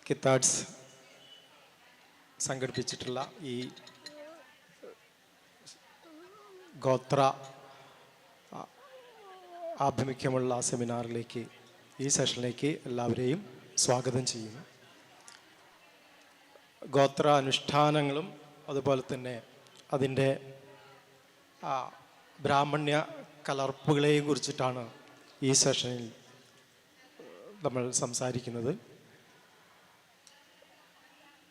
കിത്താഡ്സ് സംഘടിപ്പിച്ചിട്ടുള്ള ഈ ഗോത്ര ആഭിമുഖ്യമുള്ള സെമിനാറിലേക്ക്, ഈ സെഷനിലേക്ക് എല്ലാവരെയും സ്വാഗതം ചെയ്യുന്നു. ഗോത്ര അനുഷ്ഠാനങ്ങളും അതുപോലെ തന്നെ അതിൻ്റെ ബ്രാഹ്മണ്യ കലർപ്പുകളെയും കുറിച്ചിട്ടാണ് ഈ സെഷനിൽ നമ്മൾ സംസാരിക്കുന്നത്.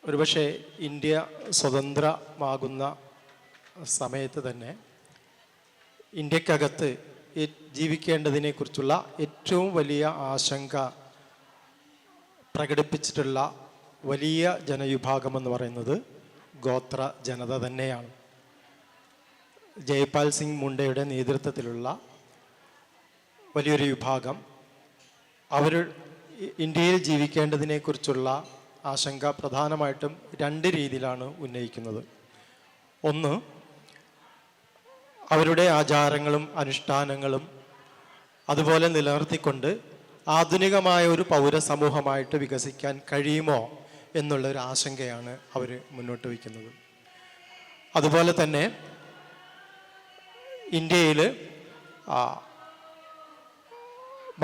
ഒരുപക്ഷെ ഇന്ത്യ സ്വതന്ത്രമാകുന്ന സമയത്ത് തന്നെ ഇന്ത്യക്കകത്ത് ജീവിക്കേണ്ടതിനെക്കുറിച്ചുള്ള ഏറ്റവും വലിയ ആശങ്ക പ്രകടിപ്പിച്ചിട്ടുള്ള വലിയ ജനവിഭാഗമെന്ന് പറയുന്നത് ഗോത്ര ജനത തന്നെയാണ്. ജയ്പാൽ സിംഗ് മുണ്ടയുടെ നേതൃത്വത്തിലുള്ള വലിയൊരു വിഭാഗം അവർ ഇന്ത്യയിൽ ജീവിക്കേണ്ടതിനെക്കുറിച്ചുള്ള ആശങ്ക പ്രധാനമായിട്ടും രണ്ട് രീതിയിലാണ് ഉന്നയിക്കുന്നത്. ഒന്ന്, അവരുടെ ആചാരങ്ങളും അനുഷ്ഠാനങ്ങളും അതുപോലെ നിലനിർത്തിക്കൊണ്ട് ആധുനികമായ ഒരു പൗരസമൂഹമായിട്ട് വികസിക്കാൻ കഴിയുമോ എന്നുള്ളൊരു ആശങ്കയാണ് അവർ മുന്നോട്ട് വയ്ക്കുന്നത്. അതുപോലെ തന്നെ ഇന്ത്യയിൽ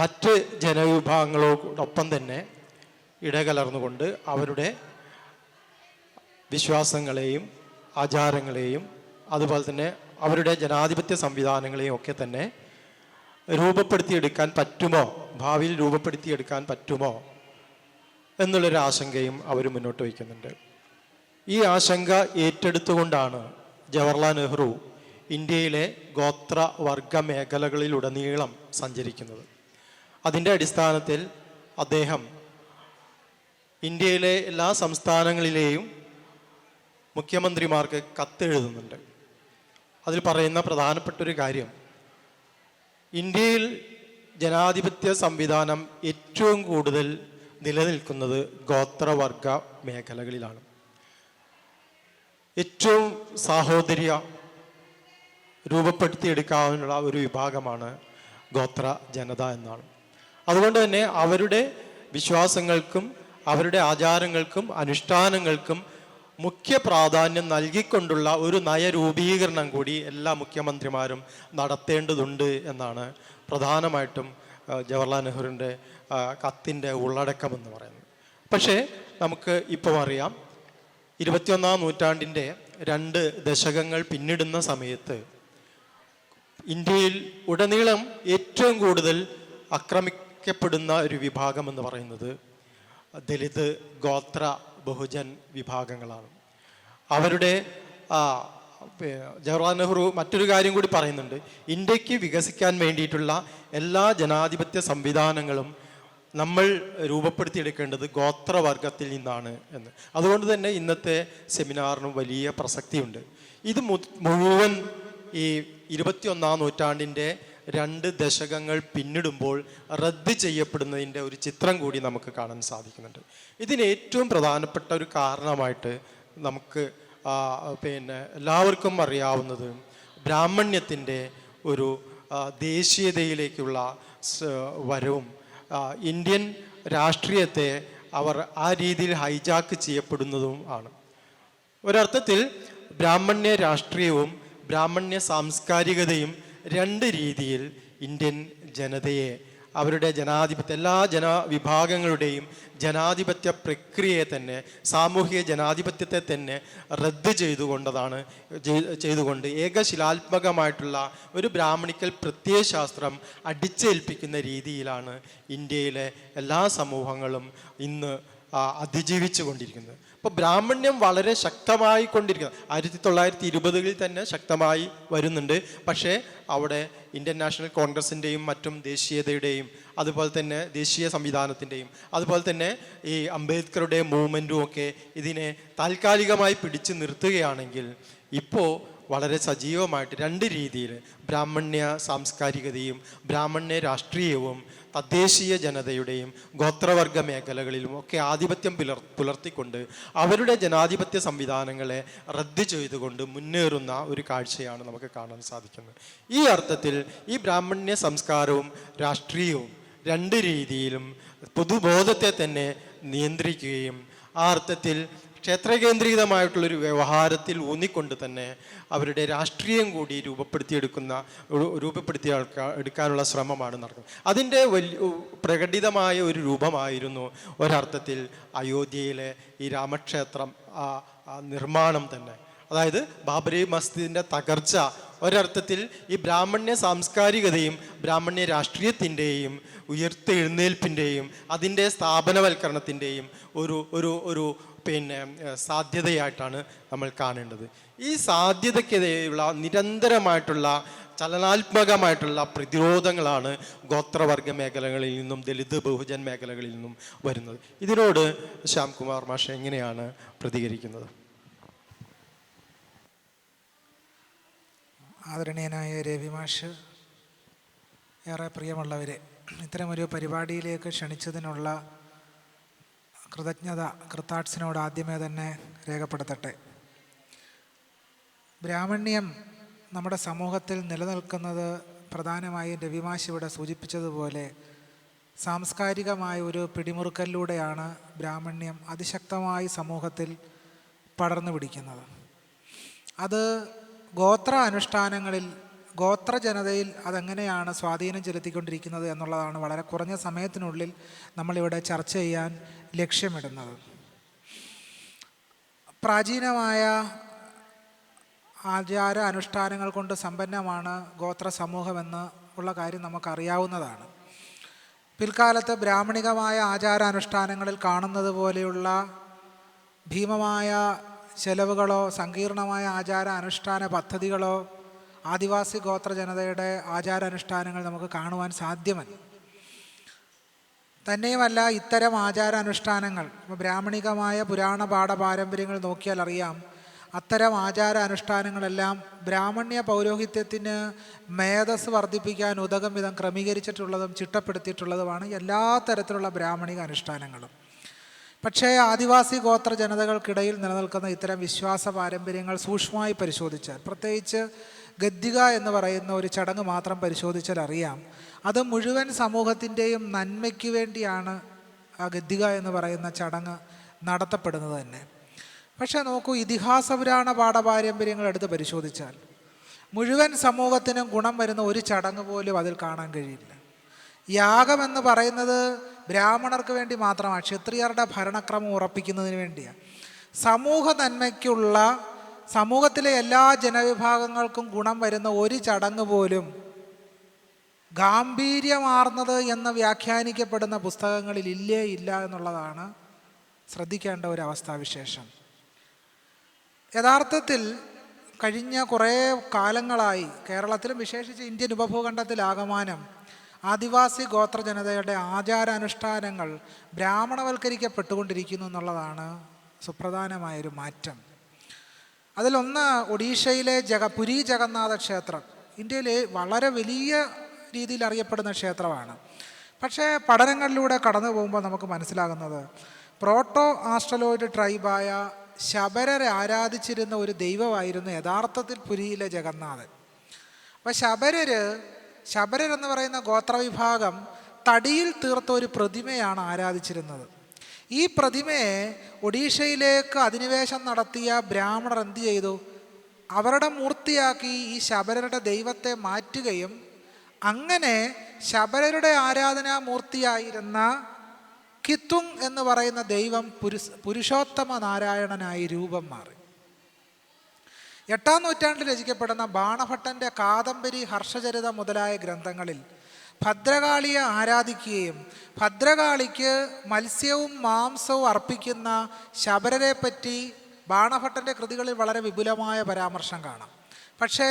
മറ്റ് ജനവിഭാഗങ്ങളോടൊപ്പം തന്നെ ഇടകലർന്നുകൊണ്ട് അവരുടെ വിശ്വാസങ്ങളെയും ആചാരങ്ങളെയും അതുപോലെ തന്നെ അവരുടെ ജനാധിപത്യ സംവിധാനങ്ങളെയും ഒക്കെ തന്നെ രൂപപ്പെടുത്തിയെടുക്കാൻ പറ്റുമോ, ഭാവിയിൽ രൂപപ്പെടുത്തിയെടുക്കാൻ പറ്റുമോ എന്നുള്ളൊരു ആശങ്കയും അവർ മുന്നോട്ട് വയ്ക്കുന്നുണ്ട്. ഈ ആശങ്ക ഏറ്റെടുത്തുകൊണ്ടാണ് ജവഹർലാൽ നെഹ്റു ഇന്ത്യയിലെ ഗോത്ര വർഗ മേഖലകളിലുടനീളം സഞ്ചരിക്കുന്നത്. അതിൻ്റെ അടിസ്ഥാനത്തിൽ അദ്ദേഹം ഇന്ത്യയിലെ എല്ലാ സംസ്ഥാനങ്ങളിലെയും മുഖ്യമന്ത്രിമാർക്ക് കത്തെഴുതുന്നുണ്ട്. അതിൽ പറയുന്ന പ്രധാനപ്പെട്ട ഒരു കാര്യം, ഇന്ത്യയിൽ ജനാധിപത്യ സംവിധാനം ഏറ്റവും കൂടുതൽ നിലനിൽക്കുന്നത് ഗോത്രവർഗ മേഖലകളിലാണ്. ഏറ്റവും സാഹോദര്യ രൂപപ്പെടുത്തിയെടുക്കാവുന്ന ഒരു വിഭാഗമാണ് ഗോത്ര ജനത എന്നാണ്. അതുകൊണ്ട് തന്നെ അവരുടെ വിശ്വാസങ്ങൾക്കും അവരുടെ ആചാരങ്ങൾക്കും അനുഷ്ഠാനങ്ങൾക്കും മുഖ്യ പ്രാധാന്യം നൽകിക്കൊണ്ടുള്ള ഒരു നയരൂപീകരണം കൂടി എല്ലാ മുഖ്യമന്ത്രിമാരും നടത്തേണ്ടതുണ്ട് എന്നാണ് പ്രധാനമായിട്ടും ജവഹർലാൽ നെഹ്റുവിൻ്റെ കത്തിൻ്റെ ഉള്ളടക്കമെന്ന് പറയുന്നത്. പക്ഷേ നമുക്ക് ഇപ്പോൾ അറിയാം, 21-ാം നൂറ്റാണ്ടിൻ്റെ 2 ദശകങ്ങൾ പിന്നിടുന്ന സമയത്ത് ഇന്ത്യയിൽ ഉടനീളം ഏറ്റവും കൂടുതൽ ആക്രമിക്കപ്പെടുന്ന ഒരു വിഭാഗം എന്ന് പറയുന്നത് ദലിത്, ഗോത്ര, ബഹുജൻ വിഭാഗങ്ങളാണ്. അവരുടെ ജവഹർലാൽ നെഹ്റു മറ്റൊരു കാര്യം കൂടി പറയുന്നുണ്ട്, ഇന്ത്യക്ക് വികസിക്കാൻ വേണ്ടിയിട്ടുള്ള എല്ലാ ജനാധിപത്യ സംവിധാനങ്ങളും നമ്മൾ രൂപപ്പെടുത്തിയെടുക്കേണ്ടത് ഗോത്രവർഗത്തിൽ നിന്നാണ് എന്ന്. അതുകൊണ്ട് തന്നെ ഇന്നത്തെ സെമിനാറിനും വലിയ പ്രസക്തിയുണ്ട്. ഇത് മുഴുവൻ ഈ 21-ാം നൂറ്റാണ്ടിൻ്റെ 2 ദശകങ്ങൾ പിന്നിടുമ്പോൾ റദ്ദ് ചെയ്യപ്പെടുന്നതിൻ്റെ ഒരു ചിത്രം കൂടി നമുക്ക് കാണാൻ സാധിക്കുന്നുണ്ട്. ഇതിന് ഏറ്റവും പ്രധാനപ്പെട്ട ഒരു കാരണമായിട്ട് നമുക്ക് എല്ലാവർക്കും അറിയാവുന്നത് ബ്രാഹ്മണ്യത്തിൻ്റെ ഒരു ദേശീയതയിലേക്കുള്ള വരവും ഇന്ത്യൻ രാഷ്ട്രീയത്തെ അവർ ആ രീതിയിൽ ഹൈജാക്ക് ചെയ്യപ്പെടുന്നതും ആണ്. ഒരർത്ഥത്തിൽ ബ്രാഹ്മണ്യ രാഷ്ട്രീയവും ബ്രാഹ്മണ്യ സാംസ്കാരികതയും 2 രീതിയിൽ ഇന്ത്യൻ ജനതയെ, അവരുടെ ജനാധിപത്യ, എല്ലാ ജനവിഭാഗങ്ങളുടെയും ജനാധിപത്യ പ്രക്രിയയെ തന്നെ, സാമൂഹിക ജനാധിപത്യത്തെ തന്നെ റദ്ദ് ചെയ്തുകൊണ്ട് ഏകശിലാത്മകമായിട്ടുള്ള ഒരു ബ്രാഹ്മണിക്കൽ പ്രത്യയശാസ്ത്രം അടിച്ചേൽപ്പിക്കുന്ന രീതിയിലാണ് ഇന്ത്യയിലെ എല്ലാ സമൂഹങ്ങളും ഇന്ന് അതിജീവിച്ചു കൊണ്ടിരിക്കുന്നത്. അപ്പോൾ ബ്രാഹ്മണ്യം വളരെ ശക്തമായി കൊണ്ടിരിക്കുന്നത് 1920-കളിൽ തന്നെ ശക്തമായി വരുന്നുണ്ട്. പക്ഷേ അവിടെ ഇന്ത്യൻ നാഷണൽ കോൺഗ്രസിൻ്റെയും മറ്റും ദേശീയതയുടെയും അതുപോലെ തന്നെ ദേശീയ സംവിധാനത്തിൻ്റെയും അതുപോലെ തന്നെ ഈ അംബേദ്കറുടെ മൂവ്മെൻറ്റും ഒക്കെ ഇതിനെ താൽക്കാലികമായി പിടിച്ചു നിർത്തുകയാണെങ്കിൽ ഇപ്പോൾ വളരെ സജീവമായിട്ട് 2 രീതിയിൽ ബ്രാഹ്മണ്യ സാംസ്കാരികതയും ബ്രാഹ്മണ്യ രാഷ്ട്രീയവും തദ്ദേശീയ ജനതയുടെയും ഗോത്രവർഗ മേഖലകളിലും ഒക്കെ ആധിപത്യം പുലർത്തിക്കൊണ്ട് അവരുടെ ജനാധിപത്യ സംവിധാനങ്ങളെ റദ്ദ് ചെയ്തുകൊണ്ട് മുന്നേറുന്ന ഒരു കാഴ്ചയാണ് നമുക്ക് കാണാൻ സാധിക്കുന്നത്. ഈ അർത്ഥത്തിൽ ഈ ബ്രാഹ്മണ്യ സംസ്കാരവും രാഷ്ട്രീയവും രണ്ട് രീതിയിലും പൊതുബോധത്തെ തന്നെ നിയന്ത്രിക്കുകയും ആ അർത്ഥത്തിൽ ക്ഷേത്രകേന്ദ്രീകൃതമായിട്ടുള്ളൊരു വ്യവഹാരത്തിൽ ഊന്നിക്കൊണ്ട് തന്നെ അവരുടെ രാഷ്ട്രീയം കൂടി രൂപപ്പെടുത്തി എടുക്കാനുള്ള ശ്രമമാണ് നടക്കുന്നത്. അതിൻ്റെ പ്രകടിതമായ ഒരു രൂപമായിരുന്നു ഒരർത്ഥത്തിൽ അയോധ്യയിലെ ഈ രാമക്ഷേത്രം നിർമ്മാണം തന്നെ. അതായത് ബാബരി മസ്ജിദിൻ്റെ തകർച്ച ഒരർത്ഥത്തിൽ ഈ ബ്രാഹ്മണ്യ സാംസ്കാരികതയും ബ്രാഹ്മണ്യ രാഷ്ട്രീയത്തിൻ്റെയും ഉയർത്തെഴുന്നേൽപ്പിൻ്റെയും അതിൻ്റെ സ്ഥാപനവൽക്കരണത്തിൻ്റെയും ഒരു സാധ്യതയായിട്ടാണ് നമ്മൾ കാണേണ്ടത്. ഈ സാധ്യതയ്ക്കെതിരെയുള്ള നിരന്തരമായിട്ടുള്ള ചലനാത്മകമായിട്ടുള്ള പ്രതിരോധങ്ങളാണ് ഗോത്രവർഗ മേഖലകളിൽ നിന്നും ദലിത് ബഹുജൻ മേഖലകളിൽ നിന്നും വരുന്നത്. ഇതിനോട് ശ്യാംകുമാർ മാഷ് എങ്ങനെയാണ് പ്രതികരിക്കുന്നത്? ആദരണീയനായ രവി മാഷ്, ഏറെ പ്രിയമുള്ളവരെ, ഇത്തരമൊരു പരിപാടിയിലേക്ക് ക്ഷണിച്ചതിനുള്ള കൃതജ്ഞത കൃത്താട്സിനോട് ആദ്യമേ തന്നെ രേഖപ്പെടുത്തട്ടെ. ബ്രാഹ്മണ്യം നമ്മുടെ സമൂഹത്തിൽ നിലനിൽക്കുന്നത് പ്രധാനമായും രവിമാഷ് ഇവിടെ സൂചിപ്പിച്ചതുപോലെ സാംസ്കാരികമായ ഒരു പിടിമുറുക്കലിലൂടെയാണ് ബ്രാഹ്മണ്യം അതിശക്തമായി സമൂഹത്തിൽ പടർന്നു പിടിക്കുന്നത്. അത് ഗോത്ര അനുഷ്ഠാനങ്ങളിൽ, ഗോത്ര ജനതയിൽ അതെങ്ങനെയാണ് സ്വാധീനം ചെലുത്തിക്കൊണ്ടിരിക്കുന്നത് എന്നുള്ളതാണ് വളരെ കുറഞ്ഞ സമയത്തിനുള്ളിൽ നമ്മളിവിടെ ചർച്ച ചെയ്യാൻ ലക്ഷ്യമിടുന്നത്. പ്രാചീനമായ ആചാര അനുഷ്ഠാനങ്ങൾ കൊണ്ട് സമ്പന്നമാണ് ഗോത്ര സമൂഹമെന്ന് ഉള്ള കാര്യം നമുക്കറിയാവുന്നതാണ്. പിൽക്കാലത്ത് ബ്രാഹ്മണികമായ ആചാരാനുഷ്ഠാനങ്ങളിൽ കാണുന്നത് പോലെയുള്ള ഭീമമായ ചെലവുകളോ സങ്കീർണമായ ആചാര അനുഷ്ഠാന പദ്ധതികളോ ആദിവാസി ഗോത്ര ജനതയുടെ ആചാരാനുഷ്ഠാനങ്ങൾ നമുക്ക് കാണുവാൻ സാധ്യമല്ല. തന്നെയുമല്ല, ഇത്തരം ആചാരാനുഷ്ഠാനങ്ങൾ ബ്രാഹ്മണികമായ പുരാണ പാഠ പാരമ്പര്യങ്ങൾ നോക്കിയാൽ അറിയാം, അത്തരം ആചാര അനുഷ്ഠാനങ്ങളെല്ലാം ബ്രാഹ്മണ്യ പൗരോഹിത്യത്തിന് മേധസ് വർദ്ധിപ്പിക്കാൻ ഉതകം വിധം ക്രമീകരിച്ചിട്ടുള്ളതും ചിട്ടപ്പെടുത്തിയിട്ടുള്ളതുമാണ് എല്ലാ തരത്തിലുള്ള ബ്രാഹ്മണിക അനുഷ്ഠാനങ്ങളും. പക്ഷേ ആദിവാസി ഗോത്ര ജനതകൾക്കിടയിൽ നിലനിൽക്കുന്ന ഇത്തരം വിശ്വാസ പാരമ്പര്യങ്ങൾ സൂക്ഷ്മമായി പരിശോധിച്ചാൽ, പ്രത്യേകിച്ച് ഗദ്ദിക എന്ന് പറയുന്ന ഒരു ചടങ്ങ് മാത്രം പരിശോധിച്ചാൽ അറിയാം, അത് മുഴുവൻ സമൂഹത്തിൻ്റെയും നന്മയ്ക്ക് വേണ്ടിയാണ് ആ ഗദ്ദിക എന്ന് പറയുന്ന ചടങ്ങ് നടത്തപ്പെടുന്നത് തന്നെ. പക്ഷേ നോക്കൂ, ഇതിഹാസ പുരാണ പാഠപാരമ്പര്യങ്ങൾ എടുത്ത് പരിശോധിച്ചാൽ മുഴുവൻ സമൂഹത്തിനും ഗുണം വരുന്ന ഒരു ചടങ്ങ് പോലും അതിൽ കാണാൻ കഴിയില്ല. യാഗമെന്ന് പറയുന്നത് ബ്രാഹ്മണർക്ക് വേണ്ടി മാത്രമാണ്, ക്ഷത്രിയരുടെ ഭരണക്രമം ഉറപ്പിക്കുന്നതിന് വേണ്ടിയാണ്. സമൂഹ നന്മയ്ക്കുള്ള, സമൂഹത്തിലെ എല്ലാ ജനവിഭാഗങ്ങൾക്കും ഗുണം വരുന്ന ഒരു ചടങ്ങ് പോലും ഗാംഭീര്യമാർന്നത് എന്ന് വ്യാഖ്യാനിക്കപ്പെടുന്ന പുസ്തകങ്ങളിൽ ഇല്ല എന്നുള്ളതാണ് ശ്രദ്ധിക്കേണ്ട ഒരു അവസ്ഥാവിശേഷം. യഥാർത്ഥത്തിൽ കഴിഞ്ഞ കുറേ കാലങ്ങളായി കേരളത്തിലും വിശേഷിച്ച് ഇന്ത്യൻ ഉപഭൂഖണ്ഡത്തിലാകമാനം ആദിവാസി ഗോത്ര ജനതയുടെ ആചാരാനുഷ്ഠാനങ്ങൾ ബ്രാഹ്മണവൽക്കരിക്കപ്പെട്ടുകൊണ്ടിരിക്കുന്നു എന്നുള്ളതാണ് സുപ്രധാനമായൊരു മാറ്റം. അതിലൊന്ന് ഒഡീഷയിലെ പുരി ജഗന്നാഥ ക്ഷേത്രം. ഇന്ത്യയിലെ വളരെ വലിയ രീതിയിൽ അറിയപ്പെടുന്ന ക്ഷേത്രമാണ്. പക്ഷേ പഠനങ്ങളിലൂടെ കടന്നു പോകുമ്പോൾ നമുക്ക് മനസ്സിലാകുന്നത് പ്രോട്ടോ ആസ്ട്രലോയിഡ് ട്രൈബായ ശബരരെ ആരാധിച്ചിരുന്ന ഒരു ദൈവമായിരുന്നു യഥാർത്ഥത്തിൽ പുരിയിലെ ജഗന്നാഥൻ. അപ്പോൾ ശബരരെന്ന് പറയുന്ന ഗോത്രവിഭാഗം തടിയിൽ തീർത്ത ഒരു പ്രതിമയാണ് ആരാധിച്ചിരുന്നത്. ഈ പ്രതിമയെ ഒഡീഷയിലേക്ക് അധിനിവേശം നടത്തിയ ബ്രാഹ്മണർ എന്ത് ചെയ്തു? അവരുടെ മൂർത്തിയാക്കി ഈ ശബരരുടെ ദൈവത്തെ മാറ്റുകയും അങ്ങനെ ശബരരുടെ ആരാധനാമൂർത്തിയായിരുന്ന കിത്തുങ് എന്ന് പറയുന്ന ദൈവം പുരുഷോത്തമ നാരായണനായി രൂപം മാറി. 8-ാം നൂറ്റാണ്ടിൽ രചിക്കപ്പെടുന്ന ബാണഭട്ടൻ്റെ കാദംബരി, ഹർഷചരിതം മുതലായ ഗ്രന്ഥങ്ങളിൽ ഭദ്രകാളിയെ ആരാധിക്കുകയും ഭദ്രകാളിക്ക് മത്സ്യവും മാംസവും അർപ്പിക്കുന്ന ശബരരെ പറ്റി ബാണഭട്ടൻ്റെ കൃതികളിൽ വളരെ വിപുലമായ പരാമർശം കാണാം. പക്ഷേ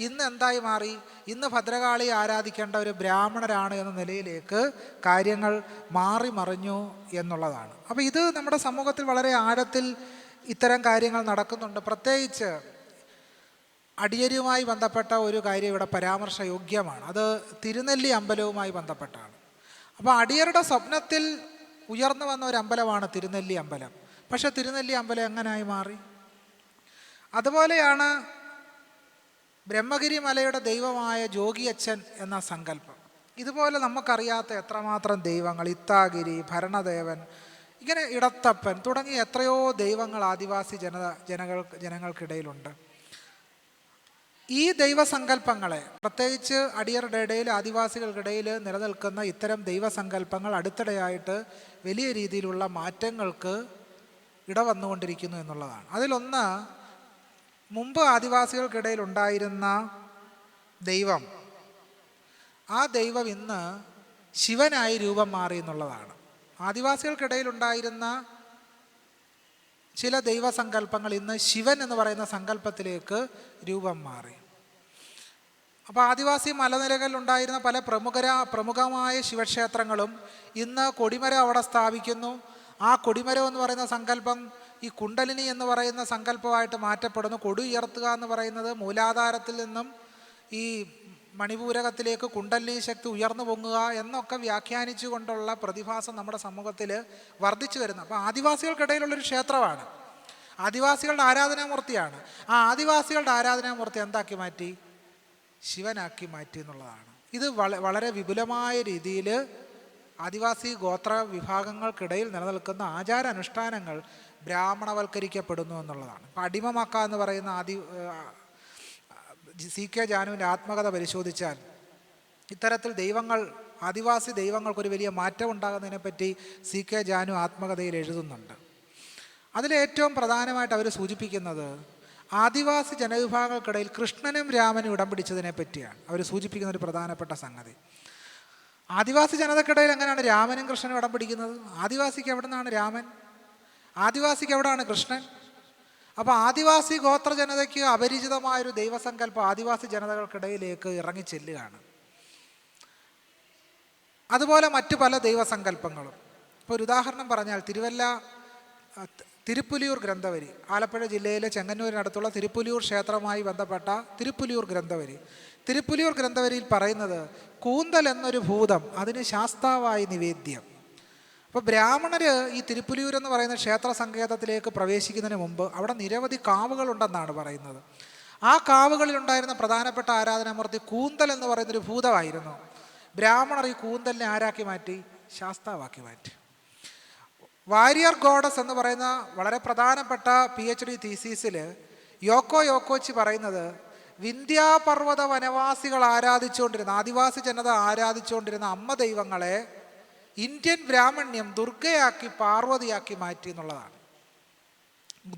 ഇന്ന് എന്തായി മാറി? ഇന്ന് ഭദ്രകാളിയെ ആരാധിക്കേണ്ട ഒരു ബ്രാഹ്മണരാണ് എന്ന നിലയിലേക്ക് കാര്യങ്ങൾ മാറി മറിഞ്ഞു എന്നുള്ളതാണ്. അപ്പോൾ ഇത് നമ്മുടെ സമൂഹത്തിൽ വളരെ ആഴത്തിൽ ഇത്തരം കാര്യങ്ങൾ നടക്കുന്നുണ്ട്. പ്രത്യേകിച്ച് അടിയരുമായി ബന്ധപ്പെട്ട ഒരു കാര്യം ഇവിടെ പരാമർശയോഗ്യമാണ്. അത് തിരുനെല്ലി അമ്പലവുമായി ബന്ധപ്പെട്ടാണ്. അപ്പോൾ അടിയരുടെ സ്വപ്നത്തിൽ ഉയർന്നു വന്ന ഒരു അമ്പലമാണ് തിരുനെല്ലി അമ്പലം. പക്ഷെ തിരുനെല്ലി അമ്പലം എങ്ങനായി മാറി? അതുപോലെയാണ് ബ്രഹ്മഗിരി മലയുടെ ദൈവമായ ജോഗിയച്ഛൻ എന്ന സങ്കല്പം. ഇതുപോലെ നമുക്കറിയാത്ത എത്രമാത്രം ദൈവങ്ങൾ, ഇത്താഗിരി, ഭരണദേവൻ, ഇങ്ങനെ ഇടത്തപ്പൻ തുടങ്ങിയ എത്രയോ ദൈവങ്ങൾ ആദിവാസി ജനങ്ങൾക്കിടയിലുണ്ട്. ഈ ദൈവസങ്കല്പങ്ങളെ, പ്രത്യേകിച്ച് അടിയറുടെ ഇടയിൽ, ആദിവാസികൾക്കിടയിൽ നിലനിൽക്കുന്ന ഇത്തരം ദൈവസങ്കല്പങ്ങൾ അടുത്തിടെയായിട്ട് വലിയ രീതിയിലുള്ള മാറ്റങ്ങൾക്ക് ഇടവന്നുകൊണ്ടിരിക്കുന്നു എന്നുള്ളതാണ്. അതിലൊന്ന്, മുമ്പ് ആദിവാസികൾക്കിടയിൽ ഉണ്ടായിരുന്ന ദൈവം, ആ ദൈവം ഇന്ന് ശിവനായി രൂപം മാറി എന്നുള്ളതാണ്. ആദിവാസികൾക്കിടയിൽ ഉണ്ടായിരുന്ന ചില ദൈവസങ്കല്പങ്ങൾ ഇന്ന് ശിവൻ എന്ന് പറയുന്ന സങ്കല്പത്തിലേക്ക് രൂപം മാറി. അപ്പോൾ ആദിവാസി മലനിരകളിൽ ഉണ്ടായിരുന്ന പല പ്രമുഖമായ ശിവക്ഷേത്രങ്ങളും ഇന്ന് കൊടിമരം അവിടെ സ്ഥാപിക്കുന്നു. ആ കൊടിമരം എന്ന് പറയുന്ന സങ്കല്പം ഈ കുണ്ടലിനി എന്ന് പറയുന്ന സങ്കല്പമായിട്ട് മാറ്റപ്പെടുന്നു. കൊടി ഉയർത്തുക എന്ന് പറയുന്നത് മൂലാധാരത്തിൽ നിന്നും ഈ മണിപൂരകത്തിലേക്ക് കുണ്ടലിനി ശക്തി ഉയർന്നു പൊങ്ങുക എന്നൊക്കെ വ്യാഖ്യാനിച്ചു കൊണ്ടുള്ള പ്രതിഭാസം നമ്മുടെ സമൂഹത്തിൽ വർദ്ധിച്ചു വരുന്നു. അപ്പോൾ ആദിവാസികൾക്കിടയിലുള്ളൊരു ക്ഷേത്രമാണ്, ആദിവാസികളുടെ ആരാധനാമൂർത്തിയാണ്. ആ ആദിവാസികളുടെ ആരാധനാമൂർത്തി എന്താക്കി മാറ്റി? ശിവനാക്കി മാറ്റി എന്നുള്ളതാണ്. ഇത് വളരെ വിപുലമായ രീതിയിൽ ആദിവാസി ഗോത്ര വിഭാഗങ്ങൾക്കിടയിൽ നിലനിൽക്കുന്ന ആചാരാനുഷ്ഠാനങ്ങൾ ബ്രാഹ്മണവൽക്കരിക്കപ്പെടുന്നു എന്നുള്ളതാണ്. ഇപ്പം അടിമമക്ക എന്ന് പറയുന്ന CK ജാനുവിൻ്റെ ആത്മകഥ പരിശോധിച്ചാൽ ഇത്തരത്തിൽ ദൈവങ്ങൾ, ആദിവാസി ദൈവങ്ങൾക്കൊരു വലിയ മാറ്റം ഉണ്ടാകുന്നതിനെപ്പറ്റി CK ജാനു ആത്മകഥയിൽ എഴുതുന്നുണ്ട്. അതിലേറ്റവും പ്രധാനമായിട്ട് അവർ സൂചിപ്പിക്കുന്നത് ആദിവാസി ജനവിഭാഗങ്ങൾക്കിടയിൽ കൃഷ്ണനും രാമനും ഇടം പിടിച്ചതിനെ പറ്റിയാണ് അവർ സൂചിപ്പിക്കുന്ന ഒരു പ്രധാനപ്പെട്ട സംഗതി. ആദിവാസി ജനതക്കിടയിൽ എങ്ങനെയാണ് രാമനും കൃഷ്ണനും ഇടം പിടിക്കുന്നത്? ആദിവാസിക്ക് എവിടെ നിന്നാണ് രാമൻ? ആദിവാസിക്ക് എവിടെയാണ് കൃഷ്ണൻ? അപ്പോൾ ആദിവാസി ഗോത്ര ജനതയ്ക്ക് അപരിചിതമായൊരു ദൈവസങ്കല്പം ആദിവാസി ജനതകൾക്കിടയിലേക്ക് ഇറങ്ങിച്ചെല്ലുകയാണ്. അതുപോലെ മറ്റു പല ദൈവസങ്കല്പങ്ങളും. ഇപ്പോൾ ഒരു ഉദാഹരണം പറഞ്ഞാൽ തിരുപ്പുലിയൂർ ഗ്രന്ഥവരി, ആലപ്പുഴ ജില്ലയിലെ ചെങ്ങന്നൂരിനടുത്തുള്ള തിരുപ്പുലിയൂർ ക്ഷേത്രവുമായി ബന്ധപ്പെട്ട തിരുപ്പുലിയൂർ ഗ്രന്ഥവരി. തിരുപ്പുലിയൂർ ഗ്രന്ഥവരിയിൽ പറയുന്നത് കൂന്തൽ എന്നൊരു ഭൂതം, അതിന് ശാസ്താവായി നിവേദ്യം. അപ്പോൾ ബ്രാഹ്മണർ ഈ തിരുപ്പുലിയൂർ എന്ന് പറയുന്ന ക്ഷേത്ര സങ്കേതത്തിലേക്ക് പ്രവേശിക്കുന്നതിന് മുമ്പ് അവിടെ നിരവധി കാവുകളുണ്ടെന്നാണ് പറയുന്നത്. ആ കാവുകളിലുണ്ടായിരുന്ന പ്രധാനപ്പെട്ട ആരാധനാമൂർത്തി കൂന്തൽ എന്ന് പറയുന്നൊരു ഭൂതമായിരുന്നു. ബ്രാഹ്മണർ ഈ കൂന്തലിനെ ആരാക്കി മാറ്റി? ശാസ്താവാക്കി മാറ്റി. വാരിയർ ഗോഡസ് എന്ന് പറയുന്ന വളരെ പ്രധാനപ്പെട്ട PhD തീസീസിൽ യോക്കോച്ചി പറയുന്നത് വിന്ധ്യാപർവ്വത വനവാസികൾ ആരാധിച്ചുകൊണ്ടിരുന്ന, ആദിവാസി ജനത ആരാധിച്ചുകൊണ്ടിരുന്ന അമ്മ ദൈവങ്ങളെ ഇന്ത്യൻ ബ്രാഹ്മണ്യം ദുർഗയാക്കി പാർവതിയാക്കി മാറ്റി എന്നുള്ളതാണ്.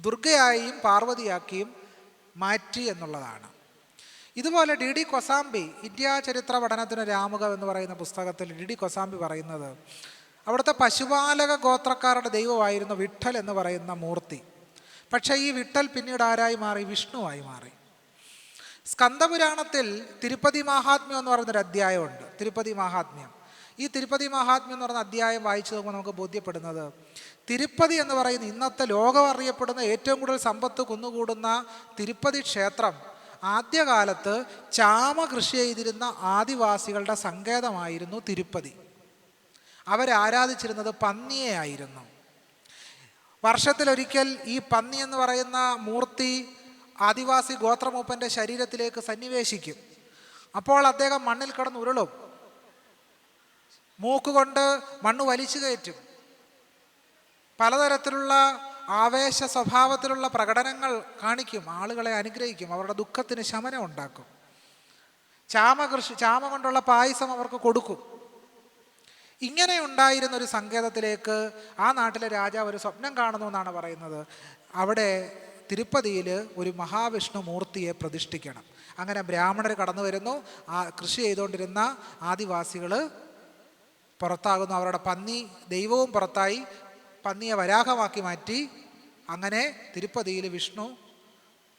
ദുർഗയായും പാർവതിയാക്കിയും മാറ്റി എന്നുള്ളതാണ്. ഇതുപോലെ DD കൊസാംബി ഇന്ത്യാ ചരിത്ര പഠനത്തിന് രാമുഖം എന്ന് പറയുന്ന പുസ്തകത്തിൽ DD കൊസാംബി പറയുന്നത് അവിടുത്തെ പശുപാലക ഗോത്രക്കാരുടെ ദൈവമായിരുന്നു വിഠൽ എന്ന് പറയുന്ന മൂർത്തി. പക്ഷേ ഈ വിഠൽ പിന്നീട് ആരായി മാറി? വിഷ്ണുവായി മാറി. സ്കന്ദപുരാണത്തിൽ തിരുപ്പതി മഹാത്മ്യം എന്ന് പറയുന്നൊരു അധ്യായമുണ്ട്. തിരുപ്പതി മഹാത്മ്യം. ഈ തിരുപ്പതി മഹാത്മ്യം എന്ന് പറയുന്ന അധ്യായം വായിച്ചു നോക്കുമ്പോൾ നമുക്ക് ബോധ്യപ്പെടുന്നത് തിരുപ്പതി എന്ന് പറയുന്ന ഇന്നത്തെ ലോകം അറിയപ്പെടുന്ന ഏറ്റവും കൂടുതൽ സമ്പത്ത് കുന്നുകൂടുന്ന തിരുപ്പതി ക്ഷേത്രം ആദ്യകാലത്ത് ചാമ കൃഷി ചെയ്തിരുന്ന ആദിവാസികളുടെ സങ്കേതമായിരുന്നു തിരുപ്പതി. അവരാരാധിച്ചിരുന്നത് പന്നിയെ ആയിരുന്നു. വർഷത്തിലൊരിക്കൽ ഈ പന്നി എന്ന് പറയുന്ന മൂർത്തി ആദിവാസി ഗോത്രമൂപ്പൻ്റെ ശരീരത്തിലേക്ക് സന്നിവേശിക്കും. അപ്പോൾ അദ്ദേഹം മണ്ണിൽ കിടന്ന് ഉരുളും, മൂക്കുകൊണ്ട് മണ്ണ് വലിച്ചു കയറ്റും, പലതരത്തിലുള്ള ആവേശ സ്വഭാവത്തിലുള്ള പ്രകടനങ്ങൾ കാണിക്കും, ആളുകളെ അനുഗ്രഹിക്കും, അവരുടെ ദുഃഖത്തിന് ശമനം ഉണ്ടാക്കും. ചാമ കൊണ്ടുള്ള പായസം അവർക്ക് കൊടുക്കും. ഇങ്ങനെ ഉണ്ടായിരുന്ന ഒരു സങ്കേതത്തിലേക്ക് ആ നാട്ടിലെ രാജാവ് ഒരു സ്വപ്നം കാണുന്നു എന്നാണ് പറയുന്നത്. അവിടെ തിരുപ്പതിയിൽ ഒരു മഹാവിഷ്ണു മൂർത്തിയെ പ്രതിഷ്ഠിക്കണം. അങ്ങനെ ബ്രാഹ്മണർ കടന്നു വരുന്നു. ആ കൃഷി ചെയ്തുകൊണ്ടിരുന്ന ആദിവാസികൾ പുറത്താകുന്നു. അവരുടെ പന്നി ദൈവവും പുറത്തായി, പന്നിയെ വരാഹമാക്കി മാറ്റി. അങ്ങനെ തിരുപ്പതിയിൽ വിഷ്ണു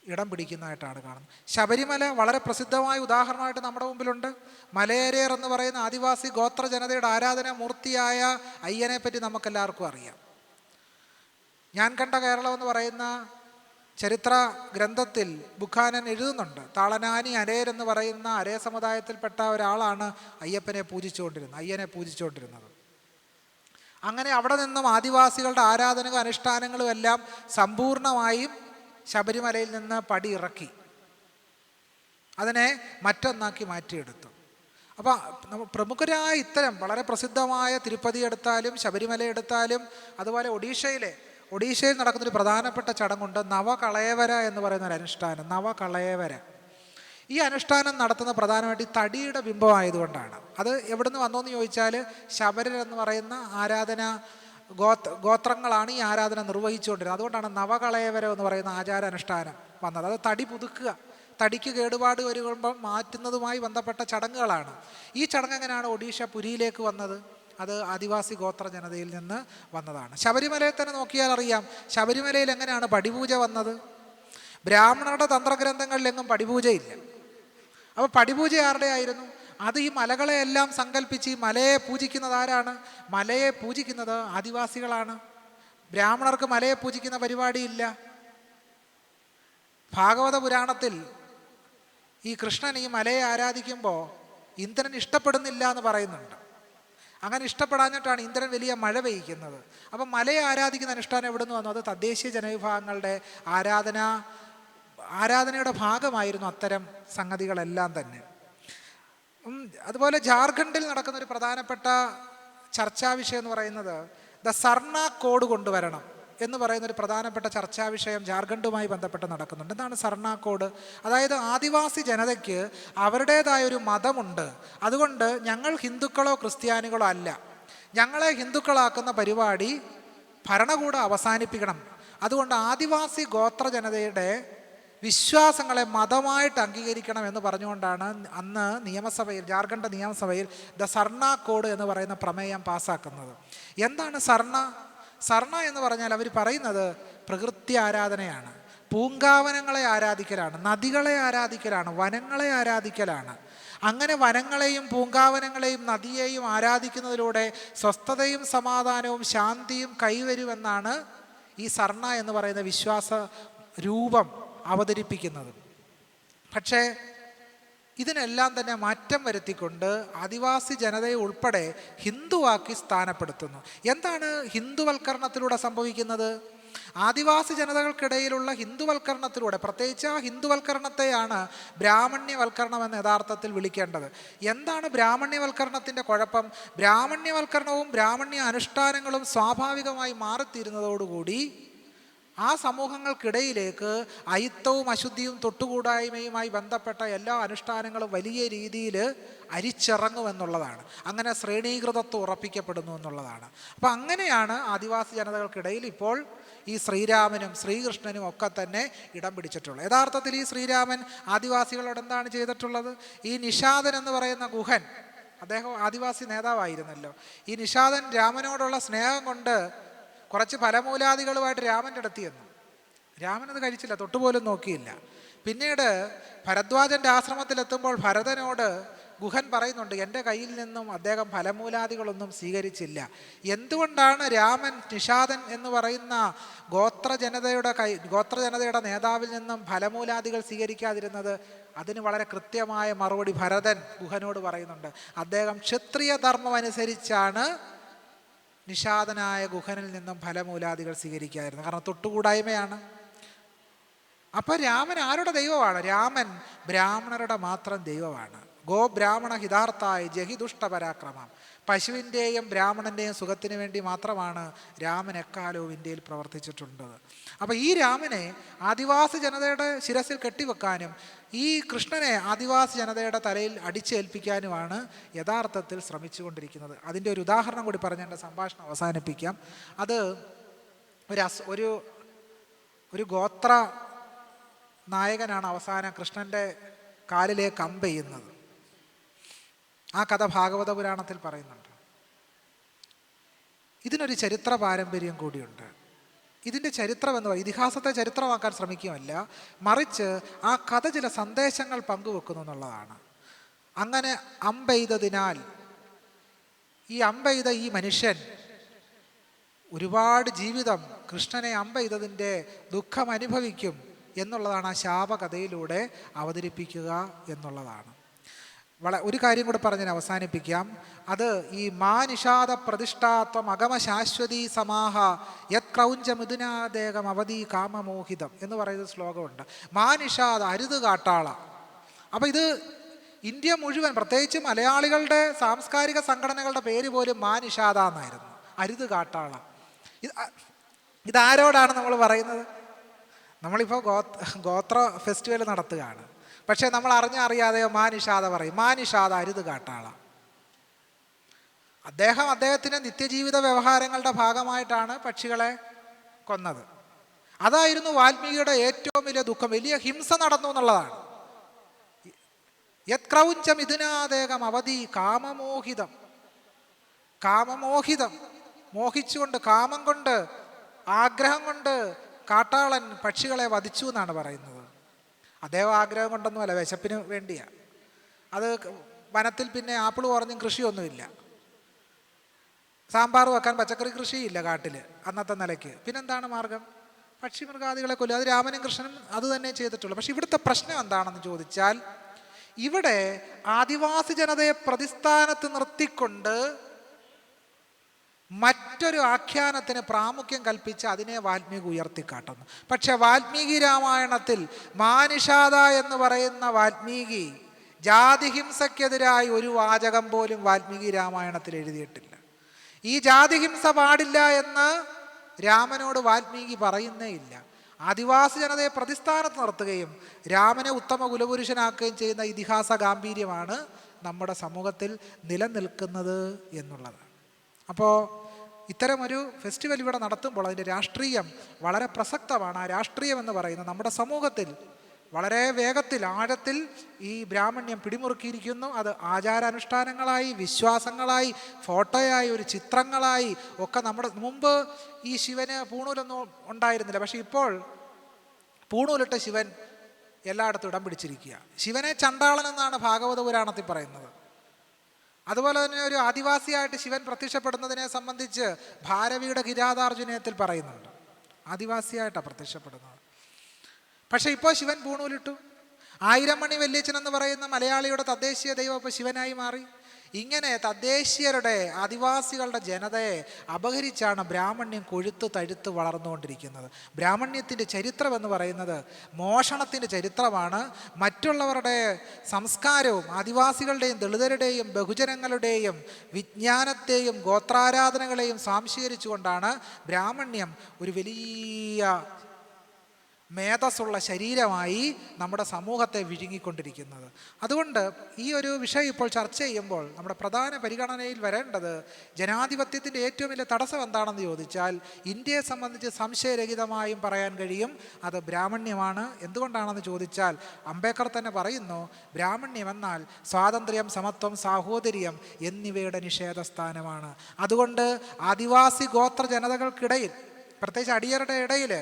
ഇടം പിടിക്കുന്നതായിട്ടാണ് കാണുന്നത്. ശബരിമല വളരെ പ്രസിദ്ധമായ ഉദാഹരണമായിട്ട് നമ്മുടെ മുമ്പിലുണ്ട്. മലയേറിയർ എന്ന് പറയുന്ന ആദിവാസി ഗോത്ര ജനതയുടെ ആരാധനാ മൂർത്തിയായ അയ്യനെ പറ്റി നമുക്കെല്ലാവർക്കും അറിയാം. ഞാൻ കണ്ട കേരളം എന്ന് പറയുന്ന ചരിത്ര ഗ്രന്ഥത്തിൽ ബുഖാനൻ എഴുതുന്നുണ്ട്. താളനാനി അരേരെന്ന് പറയുന്ന അരേ സമുദായത്തിൽപ്പെട്ട ഒരാളാണ് അയ്യനെ പൂജിച്ചുകൊണ്ടിരുന്നത്. അങ്ങനെ അവിടെ നിന്നും ആദിവാസികളുടെ ആരാധന അനുഷ്ഠാനങ്ങളും എല്ലാം സമ്പൂർണമായും ശബരിമലയിൽ നിന്ന് പടി ഇറക്കി അതിനെ മറ്റൊന്നാക്കി മാറ്റിയെടുത്തു. അപ്പോൾ പ്രമുഖരായ ഇത്തരം വളരെ പ്രസിദ്ധമായ തിരുപ്പതി എടുത്താലും ശബരിമല എടുത്താലും അതുപോലെ ഒഡീഷയിൽ നടക്കുന്നൊരു പ്രധാനപ്പെട്ട ചടങ്ങുണ്ട്, നവകളയവര എന്ന് പറയുന്ന ഒരു അനുഷ്ഠാനം. നവകളയവര ഈ അനുഷ്ഠാനം നടത്തുന്ന പ്രധാനമായിട്ട് ഈ തടിയുടെ ബിംബമായതുകൊണ്ടാണ്. അത് എവിടെ നിന്ന് വന്നോന്ന് ചോദിച്ചാൽ ശബരർ എന്ന് പറയുന്ന ഗോത്രങ്ങളാണ് ഈ ആരാധന നിർവഹിച്ചുകൊണ്ടിരുന്നത്. അതുകൊണ്ടാണ് നവകളയവരം എന്ന് പറയുന്ന ആചാരാനുഷ്ഠാനം വന്നത്. അത് തടി പുതുക്കുക, തടിക്ക് കേടുപാട് വരുമ്പോൾ മാറ്റുന്നതുമായി ബന്ധപ്പെട്ട ചടങ്ങുകളാണ്. ഈ ചടങ്ങ് എങ്ങനെയാണ് ഒഡീഷ പുരിയിലേക്ക് വന്നത്? അത് ആദിവാസി ഗോത്ര ജനതയിൽ നിന്ന് വന്നതാണ്. ശബരിമലയിൽ തന്നെ നോക്കിയാൽ അറിയാം, ശബരിമലയിൽ എങ്ങനെയാണ് പടിപൂജ വന്നത്? ബ്രാഹ്മണരുടെ തന്ത്രഗ്രന്ഥങ്ങളിലെങ്ങും പടിപൂജയില്ല. അപ്പോൾ പടിപൂജ ആരുടെ ആയിരുന്നു? അത് ഈ മലകളെയെല്ലാം സങ്കല്പിച്ച് ഈ മലയെ പൂജിക്കുന്നത് ആരാണ്? മലയെ പൂജിക്കുന്നത് ആദിവാസികളാണ്. ബ്രാഹ്മണർക്ക് മലയെ പൂജിക്കുന്ന പരിപാടിയില്ല. ഭാഗവത പുരാണത്തിൽ ഈ കൃഷ്ണൻ ഈ മലയെ ആരാധിക്കുമ്പോൾ ഇന്ദ്രൻ ഇഷ്ടപ്പെടുന്നില്ല എന്ന് പറയുന്നുണ്ട്. അങ്ങനെ ഇഷ്ടപ്പെടാഞ്ഞിട്ടാണ് ഇന്ദ്രൻ വലിയ മഴ പെയ്യിക്കുന്നത്. അപ്പം മലയെ ആരാധിക്കുന്ന അനുഷ്ഠാനം എവിടെ നിന്ന് വന്നു? അത് തദ്ദേശീയ ജനവിഭാഗങ്ങളുടെ ആരാധനയുടെ ഭാഗമായിരുന്നു അത്തരം സംഗതികളെല്ലാം തന്നെ. അതുപോലെ ജാർഖണ്ഡിൽ നടക്കുന്ന ഒരു പ്രധാനപ്പെട്ട ചർച്ചാ വിഷയം എന്ന് പറയുന്നത് ദ സർണ കോഡ് കൊണ്ടുവരണം എന്ന് പറയുന്നൊരു പ്രധാനപ്പെട്ട ചർച്ചാ വിഷയം ജാർഖണ്ഡുമായി ബന്ധപ്പെട്ട് നടക്കുന്നുണ്ട്. എന്താണ് സർണ കോഡ്? അതായത് ആദിവാസി ജനതയ്ക്ക് അവരുടേതായ ഒരു മതമുണ്ട്, അതുകൊണ്ട് ഞങ്ങൾ ഹിന്ദുക്കളോ ക്രിസ്ത്യാനികളോ അല്ല, ഞങ്ങളെ ഹിന്ദുക്കളാക്കുന്ന പരിപാടി ഭരണകൂടം അവസാനിപ്പിക്കണം. അതുകൊണ്ട് ആദിവാസി ഗോത്ര ജനതയുടെ വിശ്വാസങ്ങളെ മതമായിട്ട് അംഗീകരിക്കണം എന്ന് പറഞ്ഞുകൊണ്ടാണ് അന്ന് ജാർഖണ്ഡ് നിയമസഭയിൽ ദ സർണ കോഡ് എന്ന് പറയുന്ന പ്രമേയം പാസ്സാക്കുന്നത്. എന്താണ് സർണ എന്ന് പറഞ്ഞാൽ അവർ പറയുന്നത് പ്രകൃതി ആരാധനയാണ്, പൂങ്കാവനങ്ങളെ ആരാധിക്കലാണ്, നദികളെ ആരാധിക്കലാണ്, വനങ്ങളെ ആരാധിക്കലാണ്. അങ്ങനെ വനങ്ങളെയും പൂങ്കാവനങ്ങളെയും നദിയെയും ആരാധിക്കുന്നതിലൂടെ സ്വസ്ഥതയും സമാധാനവും ശാന്തിയും കൈവരുമെന്നാണ് ഈ സർണ എന്ന് പറയുന്ന വിശ്വാസ രൂപം അവതരിപ്പിക്കുന്നത്. പക്ഷേ ഇതിനെല്ലാം തന്നെ മാറ്റം വരുത്തിക്കൊണ്ട് ആദിവാസി ജനതയെ ഉൾപ്പെടെ ഹിന്ദുവാക്കി സ്ഥാനപ്പെടുത്തുന്നു. എന്താണ് ഹിന്ദുവൽക്കരണത്തിലൂടെ സംഭവിക്കുന്നത്? ആദിവാസി ജനതകൾക്കിടയിലുള്ള ഹിന്ദുവൽക്കരണത്തിലൂടെ, പ്രത്യേകിച്ച് ആ ഹിന്ദുവൽക്കരണത്തെയാണ് ബ്രാഹ്മണ്യവൽക്കരണം എന്ന് യഥാർത്ഥത്തിൽ വിളിക്കേണ്ടത്. എന്താണ് ബ്രാഹ്മണ്യവൽക്കരണത്തിൻ്റെ കുഴപ്പം? ബ്രാഹ്മണ്യവൽക്കരണവും ബ്രാഹ്മണ്യ അനുഷ്ഠാനങ്ങളും സ്വാഭാവികമായി മാറിത്തീരുന്നതോടുകൂടി ആ സമൂഹങ്ങൾക്കിടയിലേക്ക് അയിത്തവും അശുദ്ധിയും തൊട്ടുകൂടായ്മയുമായി ബന്ധപ്പെട്ട എല്ലാ അനുഷ്ഠാനങ്ങളും വലിയ രീതിയിൽ അരിച്ചിറങ്ങുമെന്നുള്ളതാണ്. അങ്ങനെ ശ്രേണീകൃതത്വം ഉറപ്പിക്കപ്പെടുന്നു എന്നുള്ളതാണ്. അപ്പം അങ്ങനെയാണ് ആദിവാസി ജനതകൾക്കിടയിൽ ഇപ്പോൾ ഈ ശ്രീരാമനും ശ്രീകൃഷ്ണനും ഒക്കെ തന്നെ ഇടം പിടിച്ചിട്ടുള്ളത്. യഥാർത്ഥത്തിൽ ഈ ശ്രീരാമൻ ആദിവാസികളോട് എന്താണ് ചെയ്തിട്ടുള്ളത്? ഈ നിഷാദൻ എന്ന് പറയുന്ന ഗുഹൻ, അദ്ദേഹം ആദിവാസി നേതാവായിരുന്നല്ലോ. ഈ നിഷാദൻ രാമനോടുള്ള സ്നേഹം കൊണ്ട് കുറച്ച് ഫലമൂലാദികളുമായിട്ട് രാമൻ്റെ അടുത്ത് ചെന്നു. രാമനത് കഴിച്ചില്ല, തൊട്ടുപോലും നോക്കിയില്ല. പിന്നീട് ഭരദ്വാജൻ്റെ ആശ്രമത്തിലെത്തുമ്പോൾ ഭരതനോട് ഗുഹൻ പറയുന്നുണ്ട്, എൻ്റെ കയ്യിൽ നിന്നും അദ്ദേഹം ഫലമൂലാദികളൊന്നും സ്വീകരിച്ചില്ല. എന്തുകൊണ്ടാണ് രാമൻ നിഷാദൻ എന്ന് പറയുന്ന ഗോത്രജനതയുടെ നേതാവിൽ നിന്നും ഫലമൂലാദികൾ സ്വീകരിക്കാതിരുന്നത്? അതിന് വളരെ കൃത്യമായ മറുപടി ഭരതൻ ഗുഹനോട് പറയുന്നുണ്ട്. അദ്ദേഹം ക്ഷത്രിയ ധർമ്മം അനുസരിച്ചാണ് നിഷാദനായ ഗുഹനിൽ നിന്നും ഫലമൂലാദികൾ സ്വീകരിക്കായിരുന്നു. കാരണം തൊട്ടുകൂടായ്മയാണ്. അപ്പോൾ രാമൻ ആരുടെ ദൈവമാണ്? രാമൻ ബ്രാഹ്മണരുടെ മാത്രം ദൈവമാണ്. ഗോ ബ്രാഹ്മണ ഹിതാർത്ഥായ ജഹി ദുഷ്ടപരാക്രമം. പശുവിൻ്റെയും ബ്രാഹ്മണൻ്റെയും സുഖത്തിന് വേണ്ടി മാത്രമാണ് രാമൻ എക്കാലവും ഇന്ത്യയിൽ പ്രവർത്തിച്ചിട്ടുള്ളത്. അപ്പോൾ ഈ രാമനെ ആദിവാസി ജനതയുടെ ശിരസിൽ കെട്ടിവെക്കാനും ഈ കൃഷ്ണനെ ആദിവാസി ജനതയുടെ തലയിൽ അടിച്ചേൽപ്പിക്കാനുമാണ് യഥാർത്ഥത്തിൽ ശ്രമിച്ചുകൊണ്ടിരിക്കുന്നത്. അതിൻ്റെ ഒരു ഉദാഹരണം കൂടി പറഞ്ഞ് എൻ്റെ സംഭാഷണം അവസാനിപ്പിക്കാം. അത് ഒരു ഗോത്ര നായകനാണ് അവസാനം കൃഷ്ണൻ്റെ കാലിലേക്ക് അമ്പെയ്യുന്നത്. ആ കഥ ഭാഗവത പുരാണത്തിൽ പറയുന്നുണ്ട്. ഇതിനൊരു ചരിത്ര പാരമ്പര്യം കൂടിയുണ്ട്. ഇതിൻ്റെ ചരിത്രം എന്ന് പറയുന്നത് ഇതിഹാസത്തെ ചരിത്രമാക്കാൻ ശ്രമിക്കുകയല്ല, മറിച്ച് ആ കഥ ചില സന്ദേശങ്ങൾ പങ്കുവെക്കുന്നു എന്നുള്ളതാണ്. അങ്ങനെ അമ്പെയ്തതിനാൽ അമ്പെയ്ത ഈ മനുഷ്യൻ ഒരുപാട് ജീവിതം കൃഷ്ണനെ അമ്പെയ്തതിൻ്റെ ദുഃഖം അനുഭവിക്കും എന്നുള്ളതാണ് ആ ശാപകഥയിലൂടെ അവതരിപ്പിക്കുക എന്നുള്ളതാണ്. ഒരു കാര്യം കൂടെ പറഞ്ഞ് അവസാനിപ്പിക്കാം. അത് ഈ മാനിഷാദ പ്രതിഷ്ഠാത്വം അഗമ ശാശ്വതീ സമാഹ യത് ക്രൗഞ്ച മിഥുനാദേഹം അവധി കാമമോഹിതം എന്ന് പറയുന്ന ശ്ലോകമുണ്ട്. മാനിഷാദ, അരുത് കാട്ടാള. അപ്പോൾ ഇത് ഇന്ത്യ മുഴുവൻ, പ്രത്യേകിച്ച് മലയാളികളുടെ സാംസ്കാരിക സംഘടനകളുടെ പേര് പോലും മാ നിഷാദ എന്നായിരുന്നു, അരുത് കാട്ടാള. ഇതാരോടാണ് നമ്മൾ പറയുന്നത്? നമ്മളിപ്പോൾ ഗോത്ര ഫെസ്റ്റിവൽ നടത്തുകയാണ്, പക്ഷേ നമ്മൾ അറിയാതെയോ മാ നിഷാദ പറയും. മാ നിഷാദ, അരുത് കാട്ടാള. അദ്ദേഹത്തിൻ്റെ നിത്യജീവിത വ്യവഹാരങ്ങളുടെ ഭാഗമായിട്ടാണ് പക്ഷികളെ കൊന്നത്. അതായിരുന്നു വാൽമീകിയുടെ ഏറ്റവും വലിയ ദുഃഖം. വലിയ ഹിംസ നടന്നു എന്നുള്ളതാണ്. യത് ക്രൗഞ്ചം ഇതിനാദേകം അവധി കാമമോഹിതം. കാമമോഹിതം, മോഹിച്ചുകൊണ്ട്, കാമം കൊണ്ട്, ആഗ്രഹം കൊണ്ട് കാട്ടാളൻ പക്ഷികളെ വധിച്ചു എന്നാണ് പറയുന്നത്. അദ്ദേഹം ആഗ്രഹം കൊണ്ടൊന്നുമല്ല, വിശപ്പിന് വേണ്ടിയാണ്. അത് വനത്തിൽ പിന്നെ ആപ്പിൾ ഓറഞ്ചും കൃഷിയൊന്നുമില്ല, സാമ്പാർ വെക്കാൻ പച്ചക്കറി കൃഷിയില്ല കാട്ടിൽ അന്നത്തെ നിലയ്ക്ക്. പിന്നെന്താണ് മാർഗം? പക്ഷി മൃഗാദികളെ കൊല്ലും. അത് രാമനും കൃഷ്ണനും അത് തന്നെ ചെയ്തിട്ടുള്ളൂ. പക്ഷെ ഇവിടുത്തെ പ്രശ്നം എന്താണെന്ന് ചോദിച്ചാൽ, ഇവിടെ ആദിവാസി ജനതയെ പ്രതിസ്ഥാനത്ത് നിർത്തിക്കൊണ്ട് മറ്റൊരു ആഖ്യാനത്തിന് പ്രാമുഖ്യം കൽപ്പിച്ച് അതിനെ വാൽമീകി ഉയർത്തിക്കാട്ടുന്നു. പക്ഷെ വാൽമീകി രാമായണത്തിൽ മാനിഷാദ എന്ന് പറയുന്ന വാൽമീകി ജാതിഹിംസക്കെതിരായി ഒരു വാചകം പോലും വാൽമീകി രാമായണത്തിൽ എഴുതിയിട്ടില്ല. ഈ ജാതിഹിംസ പാടില്ല എന്ന് രാമനോട് വാൽമീകി പറയുന്നേ ഇല്ല. ആദിവാസി ജനതയെ പ്രതിസ്ഥാനത്ത് നിർത്തുകയും രാമനെ ഉത്തമ കുലപുരുഷനാക്കുകയും ചെയ്യുന്ന ഇതിഹാസ ഗാംഭീര്യമാണ് നമ്മുടെ സമൂഹത്തിൽ നിലനിൽക്കുന്നത് എന്നുള്ളതാണ്. അപ്പോൾ ഇത്തരമൊരു ഫെസ്റ്റിവൽ ഇവിടെ നടത്തുമ്പോൾ അതിൻ്റെ രാഷ്ട്രീയം വളരെ പ്രസക്തമാണ്. ആ രാഷ്ട്രീയം എന്ന് പറയുന്നത് നമ്മുടെ സമൂഹത്തിൽ വളരെ വേഗത്തിൽ, ആഴത്തിൽ ഈ ബ്രാഹ്മണ്യം പിടിമുറുക്കിയിരിക്കുന്നു. അത് ആചാരാനുഷ്ഠാനങ്ങളായി, വിശ്വാസങ്ങളായി, ഫോട്ടോയായി, ഒരു ചിത്രങ്ങളായി ഒക്കെ നമ്മുടെ മുമ്പ് ഈ ശിവന് പൂണൂലൊന്നും ഉണ്ടായിരുന്നില്ല. പക്ഷെ ഇപ്പോൾ പൂണൂലിട്ട ശിവൻ എല്ലായിടത്തും ഇടം പിടിച്ചിരിക്കുക. ശിവനെ ചണ്ടാളൻ എന്നാണ് ഭാഗവത പുരാണത്തിൽ പറയുന്നത്. അതുപോലെ തന്നെ ഒരു ആദിവാസിയായിട്ട് ശിവൻ പ്രത്യക്ഷപ്പെടുന്നതിനെ സംബന്ധിച്ച് ഭാരവിയുടെ കിരാതാർജുനയത്തിൽ പറയുന്നുണ്ട്. ആദിവാസിയായിട്ടാണ് പ്രത്യക്ഷപ്പെടുന്നത്. പക്ഷെ ഇപ്പോൾ ശിവൻ പൂണൂലിട്ടു. ആയിരമണി വല്യച്ഛൻ എന്ന് പറയുന്ന മലയാളിയുടെ തദ്ദേശീയ ദൈവം ഇപ്പോൾ ശിവനായി മാറി. ഇങ്ങനെ തദ്ദേശീയരുടെ, ആദിവാസികളുടെ ജനതയെ അപഹരിച്ചാണ് ബ്രാഹ്മണ്യം കൊഴുത്ത് തഴുത്ത് വളർന്നുകൊണ്ടിരിക്കുന്നത്. ബ്രാഹ്മണ്യത്തിൻ്റെ ചരിത്രം എന്ന് പറയുന്നത് മോഷണത്തിൻ്റെ ചരിത്രമാണ്. മറ്റുള്ളവരുടെ സംസ്കാരവും ആദിവാസികളുടെയും ദളിതരുടെയും ബഹുജനങ്ങളുടെയും വിജ്ഞാനത്തെയും ഗോത്രാരാധനകളെയും സ്വാംശീകരിച്ചുകൊണ്ടാണ് ബ്രാഹ്മണ്യം ഒരു വലിയ മേധസ്സുള്ള ശരീരമായി നമ്മുടെ സമൂഹത്തെ വിഴുങ്ങിക്കൊണ്ടിരിക്കുന്നത്. അതുകൊണ്ട് ഈ ഒരു വിഷയം ഇപ്പോൾ ചർച്ച ചെയ്യുമ്പോൾ നമ്മുടെ പ്രധാന പരിഗണനയിൽ വരേണ്ടത് ജനാധിപത്യത്തിൻ്റെ ഏറ്റവും വലിയ തടസ്സം എന്താണെന്ന് ചോദിച്ചാൽ, ഇന്ത്യയെ സംബന്ധിച്ച് സംശയരഹിതമായും പറയാൻ കഴിയും, അത് ബ്രാഹ്മണ്യമാണ്. എന്തുകൊണ്ടാണെന്ന് ചോദിച്ചാൽ, അംബേദ്കർ തന്നെ പറയുന്നു, ബ്രാഹ്മണ്യം എന്നാൽ സ്വാതന്ത്ര്യം, സമത്വം, സാഹോദര്യം എന്നിവയുടെ നിഷേധസ്ഥാനമാണ്. അതുകൊണ്ട് ആദിവാസി ഗോത്ര ജനതകൾക്കിടയിൽ, പ്രത്യേകിച്ച് അടിയരുടെ ഇടയിൽ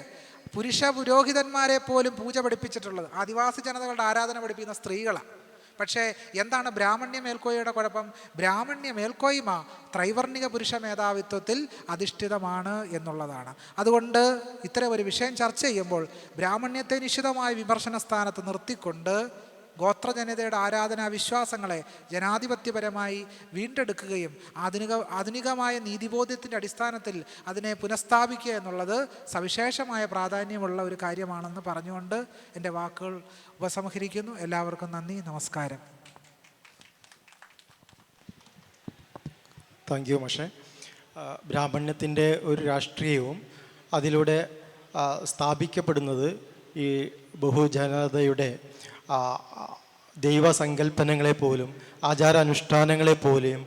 പുരുഷ പുരോഹിതന്മാരെ പോലും പൂജ പഠിപ്പിച്ചിട്ടുള്ളത് ആദിവാസി ജനതകളുടെ ആരാധന പഠിപ്പിക്കുന്ന സ്ത്രീകളാണ്. പക്ഷേ എന്താണ് ബ്രാഹ്മണ്യ മേൽക്കോയ്മയുടെ കുഴപ്പം? ബ്രാഹ്മണ്യ മേൽക്കോയ്മ ത്രൈവർണിക പുരുഷ മേധാവിത്വത്തിൽ അധിഷ്ഠിതമാണ് എന്നുള്ളതാണ്. അതുകൊണ്ട് ഇത്തരം ഒരു വിഷയം ചർച്ച ചെയ്യുമ്പോൾ ബ്രാഹ്മണ്യത്തെ നിശിതമായ വിമർശന സ്ഥാനത്ത് നിർത്തിക്കൊണ്ട് ഗോത്രജനതയുടെ ആരാധനാ വിശ്വാസങ്ങളെ ജനാധിപത്യപരമായി വീണ്ടെടുക്കുകയും ആധുനികമായ നീതിബോധ്യത്തിൻ്റെ അടിസ്ഥാനത്തിൽ അതിനെ പുനഃസ്ഥാപിക്കുക എന്നുള്ളത് സവിശേഷമായ പ്രാധാന്യമുള്ള ഒരു കാര്യമാണെന്ന് പറഞ്ഞുകൊണ്ട് എൻ്റെ വാക്കുകൾ ഉപസംഹരിക്കുന്നു. എല്ലാവർക്കും നന്ദി, നമസ്കാരം. താങ്ക് യു മാഷേ. ബ്രാഹ്മണ്യത്തിൻ്റെ ഒരു രാഷ്ട്രീയവും അതിലൂടെ സ്ഥാപിക്കപ്പെടുന്നത് ഈ ബഹുജനതയുടെ ദൈവസങ്കല്പനങ്ങളെപ്പോലും ആചാരാനുഷ്ഠാനങ്ങളെപ്പോലെയും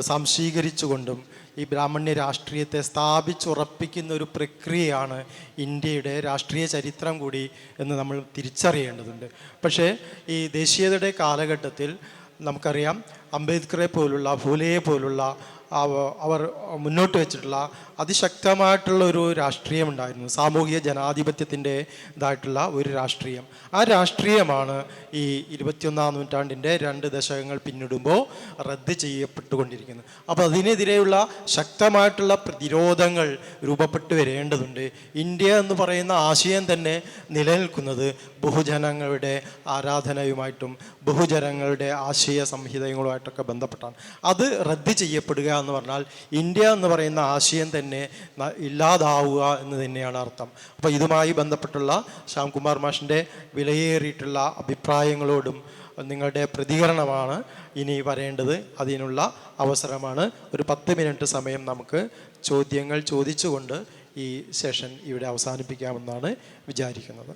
സംശീകരിച്ചുകൊണ്ടും ഈ ബ്രാഹ്മണ്യ രാഷ്ട്രീയത്തെ സ്ഥാപിച്ചുറപ്പിക്കുന്ന ഒരു പ്രക്രിയയാണ് ഇന്ത്യയുടെ രാഷ്ട്രീയ ചരിത്രം കൂടി എന്ന് നമ്മൾ തിരിച്ചറിയേണ്ടതുണ്ട്. പക്ഷേ ഈ ദേശീയതയുടെ കാലഘട്ടത്തിൽ നമുക്കറിയാം, അംബേദ്കറെ പോലുള്ള, ഫൂലെയെ പോലുള്ള അവർ മുന്നോട്ട് വെച്ചിട്ടുള്ള അതിശക്തമായിട്ടുള്ള ഒരു രാഷ്ട്രീയമുണ്ടായിരുന്നു, സാമൂഹിക ജനാധിപത്യത്തിൻ്റെ ഇതായിട്ടുള്ള ഒരു രാഷ്ട്രീയം. ആ രാഷ്ട്രീയമാണ് ഈ 21-ാം നൂറ്റാണ്ടിൻ്റെ 2 ദശകങ്ങൾ പിന്നിടുമ്പോൾ റദ്ദ് ചെയ്യപ്പെട്ടുകൊണ്ടിരിക്കുന്നത്. അപ്പോൾ അതിനെതിരെയുള്ള ശക്തമായിട്ടുള്ള പ്രതിരോധങ്ങൾ രൂപപ്പെട്ടു വരേണ്ടതുണ്ട്. ഇന്ത്യ എന്ന് പറയുന്ന ആശയം തന്നെ നിലനിൽക്കുന്നത് ബഹുജനങ്ങളുടെ ആരാധനയുമായിട്ടും ബഹുജനങ്ങളുടെ ആശയ സംഹിതകളുമായിട്ടൊക്കെ ബന്ധപ്പെട്ടാണ്. അത് റദ്ദ് ചെയ്യപ്പെടുക എന്ന് പറഞ്ഞാൽ ഇന്ത്യ എന്ന് പറയുന്ന ആശയം തന്നെ ഇല്ലാതാവുക എന്ന് തന്നെയാണ് അർത്ഥം. അപ്പോൾ ഇതുമായി ബന്ധപ്പെട്ടുള്ള ശ്യാംകുമാർ മാഷിൻ്റെ വിലയേറിയിട്ടുള്ള അഭിപ്രായങ്ങളോടും നിങ്ങളുടെ പ്രതികരണമാണ് ഇനി വരേണ്ടത്. അതിനുള്ള അവസരമാണ്. ഒരു 10 മിനിറ്റ് സമയം നമുക്ക് ചോദ്യങ്ങൾ ചോദിച്ചുകൊണ്ട് ഈ സെഷൻ ഇവിടെ അവസാനിപ്പിക്കാമെന്നാണ് വിചാരിക്കുന്നത്.